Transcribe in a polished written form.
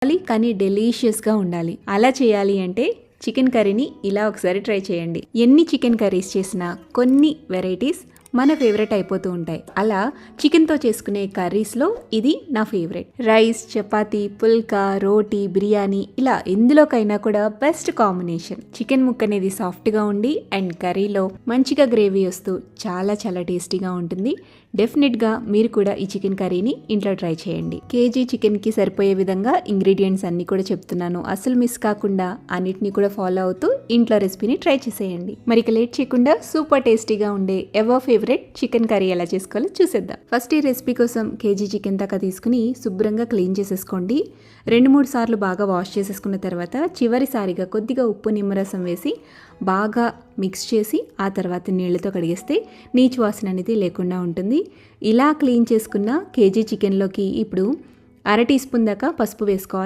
కానీ డెలీషియస్గా ఉండాలి. అలా చేయాలి అంటే చికెన్ కర్రీని ఇలా ఒకసారి ట్రై చేయండి. ఎన్ని చికెన్ కర్రీస్ చేసినా కొన్ని వెరైటీస్ మన ఫేవరెట్ అయిపోతూ ఉంటాయి. అలా చికెన్తో చేసుకునే కర్రీస్లో ఇది నా ఫేవరెట్. రైస్, చపాతీ, పుల్కా, రోటీ, బిర్యానీ ఇలా ఎందులోకైనా కూడా బెస్ట్ కాంబినేషన్. చికెన్ ముక్క అనేది సాఫ్ట్గా ఉండి అండ్ కర్రీలో మంచిగా గ్రేవీ వస్తూ చాలా చాలా టేస్టీగా ఉంటుంది. డెఫినెట్గా మీరు కూడా ఈ చికెన్ కర్రీని ఇంట్లో ట్రై చేయండి. కేజీ చికెన్కి సరిపోయే విధంగా ఇంగ్రీడియంట్స్ అన్నీ కూడా చెప్తున్నాను. అసలు మిస్ కాకుండా అన్నిటిని కూడా ఫాలో అవుతూ ఇంట్లో రెసిపీని ట్రై చేసేయండి. మరి ఇక లేట్ చేయకుండా సూపర్ టేస్టీగా ఉండే ఎవర్ ఫేవరెట్ చికెన్ కర్రీ ఎలా చేసుకోవాలో చూసేద్దాం. ఫస్ట్ ఈ రెసిపీ కోసం కేజీ చికెన్ దాకా తీసుకుని శుభ్రంగా క్లీన్ చేసేసుకోండి. 2-3 సార్లు బాగా వాష్ చేసేసుకున్న తర్వాత చివరిసారిగా కొద్దిగా ఉప్పు, నిమ్మరసం వేసి బాగా మిక్స్ చేసి ఆ తర్వాత నీళ్ళతో కడిగేస్తే నీచు వాసన అనేది లేకుండా ఉంటుంది. ఇలా క్లీన్ చేసుకున్న కేజీ చికెన్లోకి ఇప్పుడు 1/2 టీ స్పూన్ దాకా పసుపు వేసుకోవాలి.